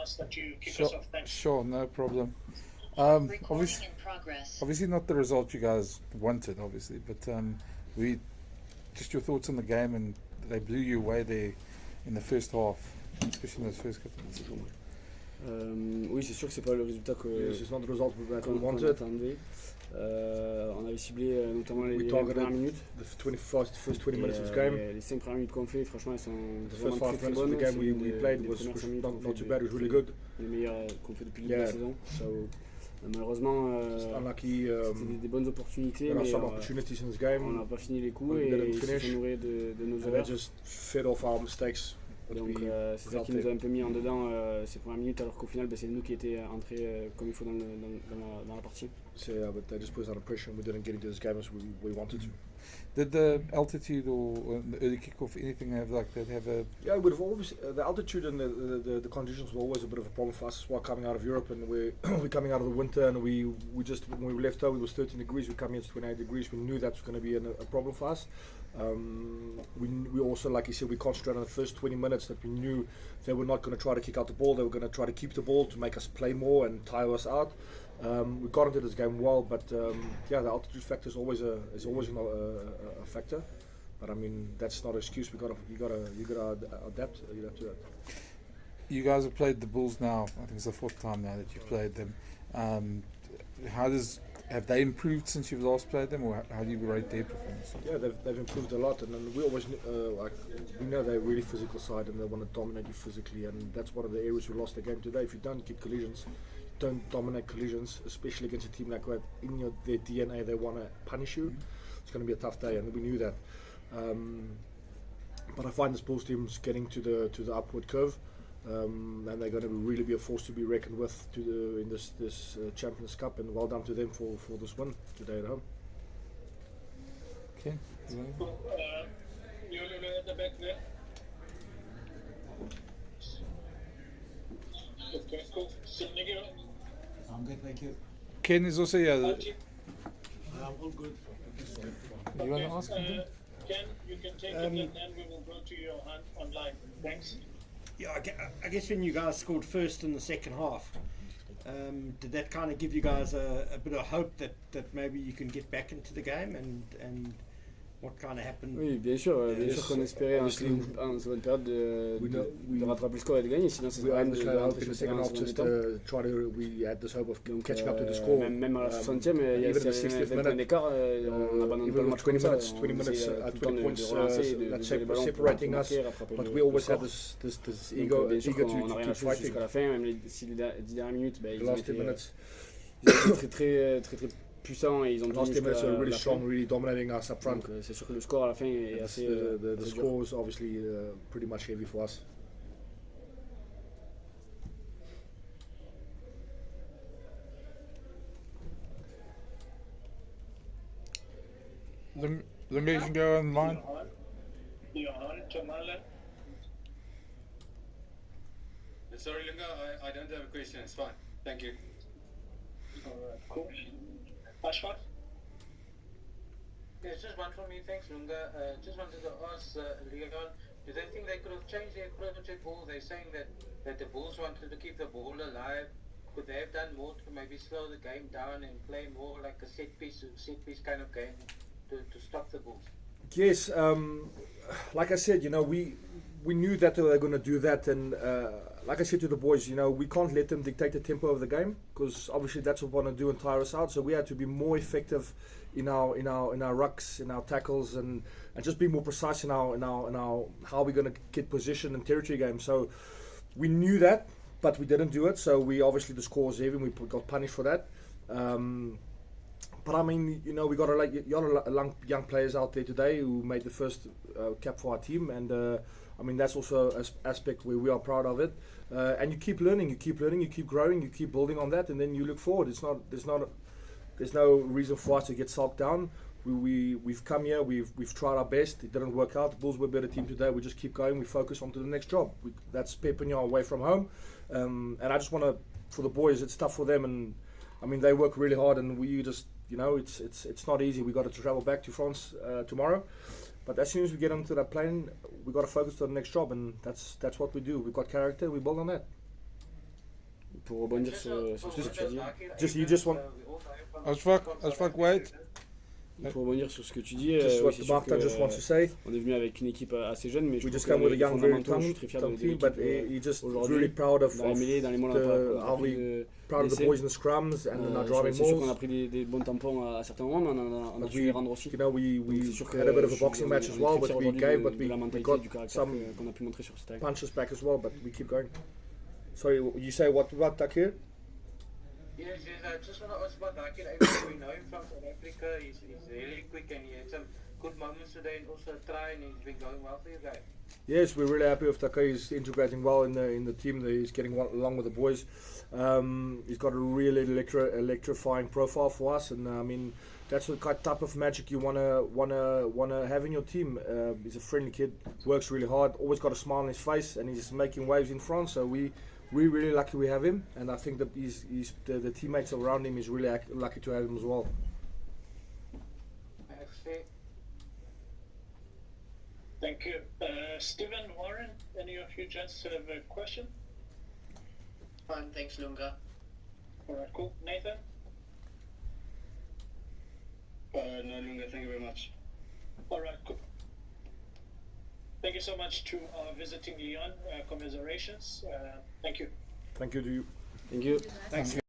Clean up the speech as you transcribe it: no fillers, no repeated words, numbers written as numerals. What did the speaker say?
ask that you kick Sure, us off. Thanks. sure, no problem. Recording Obviously, in progress. obviously not the result you guys wanted, obviously, but we just your thoughts on the game, and they blew you away there in the first half, especially in those first couple of minutes. Oui, c'est sûr que c'est pas le résultat que Yes, it's not the result that we qu'on wanted. attendait. On avait ciblé notamment les We 20 targeted premières minutes. the first 20 minutes of the Et, game. les 5 premières minutes qu'on fait, franchement, elles sont The vraiment first 5 très minutes of bonnes. the game C'est we une des played premières was 5 minutes qu'on not fait too bad, it was really c'est good. les meilleures qu'on fait depuis le début de Yeah. la saison. So, malheureusement, Just unlucky. c'était des bonnes opportunités, There are mais some opportunities in this on game. n'a pas fini les coups We et didn't ils se finish. sont nourris de nos And they erreurs. just fed off our mistakes. That Donc we c'est ça felt qui nous a there. un peu mis en dedans ces premières minutes, alors qu'au final c'est nous qui étions entrés comme il faut dans la partie. So yeah, but they just put us under pressure and we didn't get into this game as we wanted to. Did the altitude or the early kickoff anything have like that have a Yeah, we've always the altitude and the conditions were always a bit of a problem for us as well coming out of Europe, and we're coming out of the winter, and we just when we left home it was 13 degrees. We come here it's 28 degrees. We knew that was going to be a problem for us. We also, like you said, we concentrated on the first 20 minutes that we knew they were not going to try to kick out the ball. They were going to try to keep the ball to make us play more and tire us out. We got into this game well, but yeah, the altitude factor is always a factor. But I mean, that's not an excuse. You gotta adapt. You have to. you guys have played the Bulls now? I think it's the fourth time now that you've played them. Have they improved since you've last played them, or how do you rate their performance? Yeah, they've improved a lot, and then we always we know they're a really physical side, and they want to dominate you physically, and that's one of the areas we lost the game today. If you don't get collisions, don't dominate collisions, especially against a team like that. In their DNA, they want to punish you. It's going to be a tough day, and we knew that. But I find this Bulls team's getting to the upward curve, and they're going to really be a force to be reckoned with in this Champions Cup. And well done to them for this win today at home. Okay. You at the back there. Okay, cool. Nicky, I'm good, thank you. Ken is also here. Archie, I'm all good. You want to ask something? Ken, you can take it, and then we will go to your hand online. Thanks. Yeah, I guess when you guys scored first in the second half, did that kind of give you guys a bit of hope that maybe you can get back into the game and what kind of happened? Oui, bien sûr qu'on espérait en seconde période de rattraper le score et de gagner, sinon ça We serait had même this de hope in rentrer the sur le second terrain en half seconde just mi-temps. we had this hope of Donc, catching up to the score. Même à la 60e, il y a even the 20 60th points minute, d'écart, on n'abandonne pas le even match with 20 comme ça. minutes, On 20 minutes, essaie tout le 20 temps de points relancer, de that's jouer les ballons separating pour us. marquer, rattraper But le we always score. had this Donc, ego bien sûr to qu'on n'a rien keep lâché fighting. jusqu'à la fin, même si les 10 dernières minutes, The ils ont last 10 été minutes, très puissants et ils ont the last tenu 10 minutes jusqu'à are really la fin. strong, really dominating us up front. Donc c'est sûr que le score à la fin est And assez the très dur. score is obviously pretty much heavy for us. Lunga, you can go online. Johan, Tamala. Sorry, Lunga, I don't have a question. It's fine. Thank you. Alright, cool. Ashfaq? Yes, just one from me. Thanks, Lunga. Just wanted to ask Leon, do they think they could have changed their approach at all? They're saying that the Bulls wanted to keep the ball alive. Could they have done more to maybe slow the game down and play more like a set piece kind of game to stop the Bulls? Yes, like I said, we knew that they were going to do that, and like I said to the boys, we can't let them dictate the tempo of the game, because obviously that's what we want to do and tire us out. So we had to be more effective in our rucks, in our tackles, and just be more precise in our how we're going to get position and territory games. So we knew that, but we didn't do it. So we obviously the score was heavy. We got punished for that. But I mean, we got a lot of young players out there today who made the first cap for our team, and I mean that's also an aspect where we are proud of it. And you keep learning, you keep growing, you keep building on that, and then you look forward. There's no reason for us to get sulked down. We've come here, we've tried our best. It didn't work out. The Bulls were a better team today. We just keep going. We focus on to the next job. That's Pepinho away from home, and I just want to, for the boys, it's tough for them, and I mean they work really hard, and we just. It's not easy. We got to travel back to France tomorrow, but as soon as we get onto that plane, we got to focus on the next job, and that's what we do. We've got character. We build on that. Pour rebondir sur ce que tu dis. You just want. Ashfaq, wait. Pour rebondir sur ce que tu dis, Just oui, what c'est sûr Marta just wants to say. on est venu avec une équipe assez jeune, mais je We trouve just que come with a les young, very fondamentaux, je suis très fier de young team, but l'équipe he's just aujourd'hui. really proud of Dans les mêlées, dans les molles, how we proud of the l'essai. boys in the scrums and in our driving C'est sûr qu'on a balls. pris des bons tampons à certains moments, mais on a su les rendre aussi. You know, we Donc, c'est sûr que had a bit of a je boxing suis- match on as est well, très fiers but we aujourd'hui gave, de but la we mentalité, got du caractère some qu'on a pu montrer sur ce terrain. punches back as well, but we keep going. Sorry, you say what about Takir? Yes, I just want to ask about Dakir. We know him from South Africa. He's really quick and he had some good moments today and also a try and he's been going well for you guys. Yes, we're really happy with Takir. He's integrating well in the team. He's getting along with the boys. He's got a really electrifying profile for us, and I mean that's the type of magic you wanna have in your team. He's a friendly kid, works really hard, always got a smile on his face, and he's making waves in France. So we're really lucky we have him, and I think that the teammates around him is really lucky to have him as well. Actually, Thank you. Stephen, Warren, any of you gents have a question? Fine, thanks, Lunga. All right, cool. Nathan? No, Lunga, thank you very much. All right, cool. Thank you so much to visiting LYON. Commiserations. Thank you. Thank you to you. Thank you. Thanks,